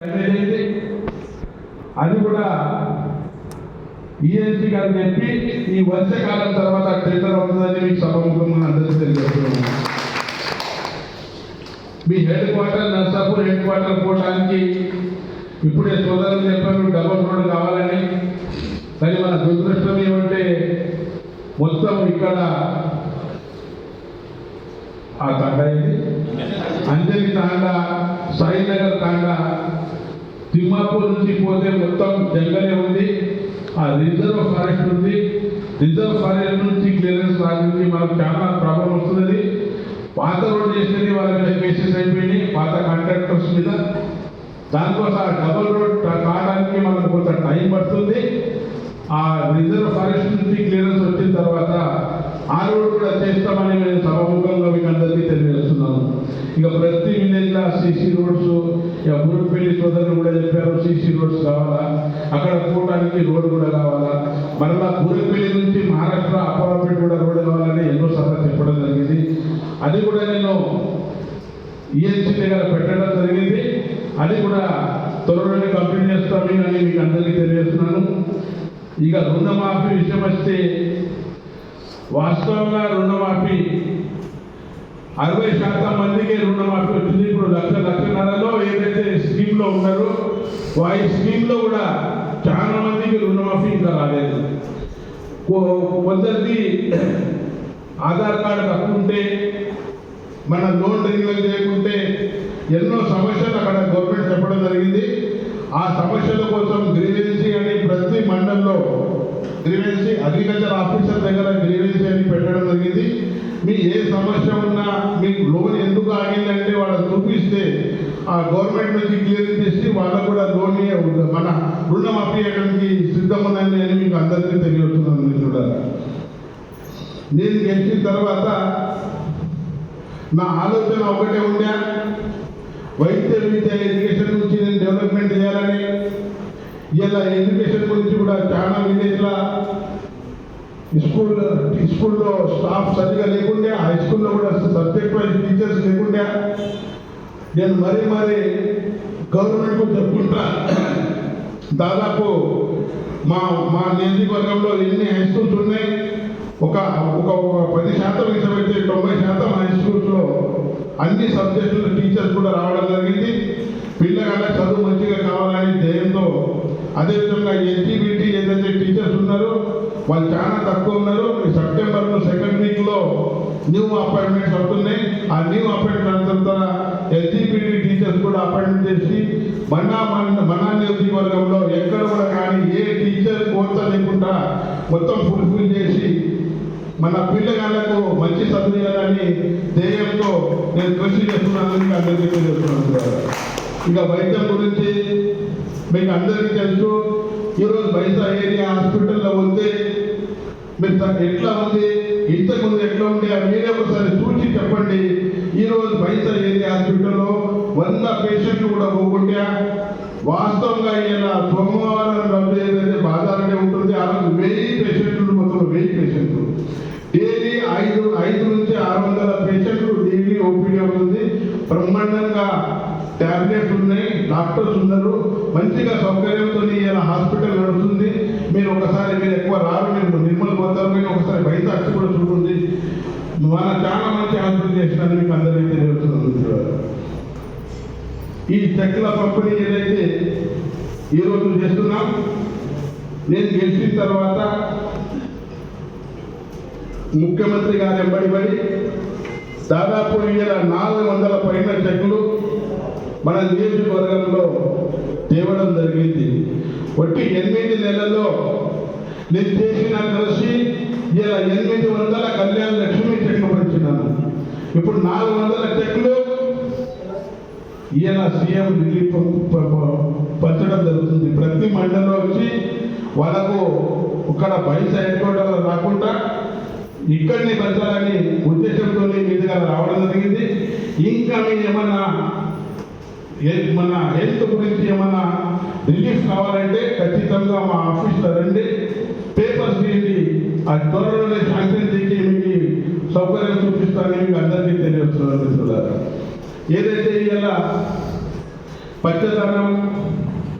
అది కూడా ఈఎన్సీ గారు చెప్పి ఈ వర్షకాలం తర్వాత టెండర్ అవుతుందని మీకు సభముఖంగా అందరికీ తెలియజేస్తున్నాను. మీ headquarter Narsapur headquarter పోవడానికి ఇప్పుడే సోదరులు చెప్పారు డబల్ రోడ్ కావాలని. కానీ మన దురదృష్టం ఏమంటే మొత్తం ఇక్కడ ఆ తండ అంజలి తాండా సాయినగర్ తాండా తిమ్మాపూర్ నుంచి పోతే మొత్తం జంగలే ఉంది. ఆ రిజర్వ్ ఫారెస్ట్ ఉంది. రిజర్వ్ ఫారెస్ట్ నుంచి క్లియరెన్స్ రాజుకి మనకు చాలా ప్రాబ్లం వస్తున్నది. పాత రోడ్ చేసేది వాళ్ళ మీద కేసెస్ అయిపోయినాయి, పాత కాంట్రాక్టర్స్ మీద. దానికోసం ఆ డబల్ రోడ్ కావడానికి మనకు కొంత టైం పడుతుంది. ఆ రిజర్వ్ ఫారెస్ట్ నుంచి క్లియరెన్స్ వచ్చిన తర్వాత ఆ రోడ్ కూడా చేస్తామని మేము సభముఖంగా మీకు అందరికీ తెలియజేస్తున్నాను. ఇక ప్రతి విలేజ్లో సీసీ రోడ్స్, ఇక మురుపెల్లి సోదరులు కూడా చెప్పారు సీసీ రోడ్స్ కావాలా, అక్కడ పోవడానికి రోడ్డు కూడా కావాలా. మరలా మురుపెల్లి నుంచి మహారాష్ట్ర అప్పలపేట కూడా రోడ్డు కావాలని ఎన్నోసార్లు చెప్పడం జరిగింది. అది కూడా నేను ఈఎన్సీ దగ్గర పెట్టడం జరిగింది. అది కూడా త్వరలోనే కంప్లీట్ చేస్తామని అని మీకు అందరికీ తెలియజేస్తున్నాను. ఇక రుణమాఫీ విషయం వస్తే వాస్తవంగా రుణమాఫీ 60% మందికి రుణమాఫీ వచ్చింది. ఇప్పుడు లక్షన్నరలో ఏదైతే స్కీమ్లో ఉన్నారో ఈ స్కీమ్లో కూడా చాలా మందికి రుణమాఫీ ఇంకా రాలేదు. కొందరికి ఆధార్ కార్డు తప్పుంటే, మన లోన్ రెన్యువల్ చేయకుంటే ఎన్నో సమస్యలు అక్కడ గవర్నమెంట్ చెప్పడం జరిగింది. ఆ సమస్యల కోసం గ్రీవెన్సీ అని ప్రతి మండలంలో గ్రీవెన్సీ అగ్రికల్చర్ ఆఫీసర్ దగ్గర గ్రీవెన్సీ అని పెట్టడం జరిగింది. మీ ఏ సమస్య ఉన్నా మీకు లోన్ ఎందుకు ఆగిందంటే వాళ్ళని చూపిస్తే ఆ గవర్నమెంట్ నుంచి క్లియర్ చేసి వాళ్ళకు కూడా లోన్ మన రుణమాఫీ చేయడానికి సిద్ధముందని అని మీకు అందరికీ తెలియజేస్తున్నాను. మిత్రులారా, నేను గెలిచిన తర్వాత నా ఆలోచన ఒకటే ఉండే, వైద్య విద్య ఎడ్యుకేషన్ నుంచి నేను డెవలప్మెంట్ చేయాలని. ఇలా ఎడ్యుకేషన్ గురించి కూడా చాలా విలేజ్ల స్కూల్లో స్టాఫ్ సరిగా లేకుండే, హై స్కూల్లో కూడా సబ్జెక్ట్ వైజ్ టీచర్స్ లేకుండే. నేను మరీ గవర్నమెంట్కు చెప్పుకుంటా, దాదాపు మా నియోజకవర్గంలో ఎన్ని హై స్కూల్స్ ఉన్నాయి, ఒక 10% ఇష్టమైతే 90% హై స్కూల్స్లో అన్ని సబ్జెక్టుల టీచర్స్ కూడా రావడం జరిగింది. పిల్లగాళ్ళ చదువు మంచిగా కావాలని ధ్యేయంతో. అదేవిధంగా ఎస్టీబీటీ ఏదైతే టీచర్స్ ఉన్నారో వాళ్ళు చాలా తక్కువ ఉన్నారు. సెప్టెంబర్లో 2nd వీక్లో న్యూ అపాయింట్మెంట్స్ అవుతున్నాయి. ఆ న్యూ అపాయింట్మెంట్స్ అంతా ఎస్టీబీటీ టీచర్స్ కూడా అపాయింట్మెంట్ చేసి మన నియోజకవర్గంలో ఎక్కడ కూడా కానీ ఏ టీచర్ కోర్త లేకుండా మొత్తం ఫుల్ఫిల్ చేసి మన పిల్లగాళ్లకు మంచి చదివేయాలని ధ్యేయంతో నేను కృషి చేస్తున్నాను. అందరికీ తెలియజేస్తున్నాను. ఇక వైద్యం గురించి మీకు అందరికీ తెలుసు. ఈరోజు బైసా ఏరియా హాస్పిటల్లో ఉంటే మీరు ఎట్లా ఉంది, ఇంతకుముందు ఎట్లా ఉండే మీరే ఒకసారి చూసి చెప్పండి. ఈరోజు బైసా ఏరియా హాస్పిటల్లో 100 పేషెంట్లు కూడా పోకుండా వాస్తవంగా ఇలా సోమవారం రద్దు ఏదైతే బాధాలనే ఉంటుంది. ఆ రోజు 1000 పేషెంట్లు, మొత్తం 1000 పేషెంట్లు డైలీ 5 నుంచి 600 పేషెంట్లు డైలీ ఓపీడీ అవుతుంది. బ్రహ్మాండంగా టాబ్లెట్స్ ఉన్నాయి, డాక్టర్స్ ఉన్నారు, మంచిగా సౌకర్యంతో ఇలా హాస్పిటల్ నడుస్తుంది. మీరు ఎక్కువ రారు, మీరు నిర్మల్ పోతారు, మీరు ఒకసారి బయట వచ్చి కూడా చూడండి. మన చాలా మంచి హాస్పిటల్ చేసినది మీకు అందరికీ తెలియజేస్తున్నాను. ఈ చెక్కుల పంపిణీ ఏదైతే ఈరోజు చేస్తున్నాం, నేను గెలిచిన తర్వాత ముఖ్యమంత్రి గారు ఎంబడిపడి దాదాపు 400 పైన చెక్కులు మన నియోజకవర్గంలో తేవడం జరిగింది. ఒట్టి 8 నెలల్లో నేను చేసిన కృషి ఇలా 800 కళ్యాణ లక్ష్మి చెక్లు పంచినాను. ఇప్పుడు 400 చెక్కులు ఇలా సీఎం రిలీఫ్ పంచడం జరుగుతుంది. ప్రతి మండలంలో వచ్చి వాళ్ళకు ఇక్కడ బయట హెడ్ క్వార్టర్లో రాకుండా ఇక్కడిని పంచాలని ఉద్దేశంతో మీదుగా రావడం జరిగింది. ఇంకా మీరు ఏమన్నా మన హెల్త్ గురించి ఏమన్నా రిలీఫ్ కావాలంటే ఖచ్చితంగా మా ఆఫీస్లో రండి, పేపర్స్ తీయండి. ఆ త్వరలోనే శాంక్షన్ చేసి మీకు సౌకర్యం చూపిస్తానని మీకు అందరికీ తెలియజేస్తున్నాను. ఏదైతే ఇలా పచ్చదనం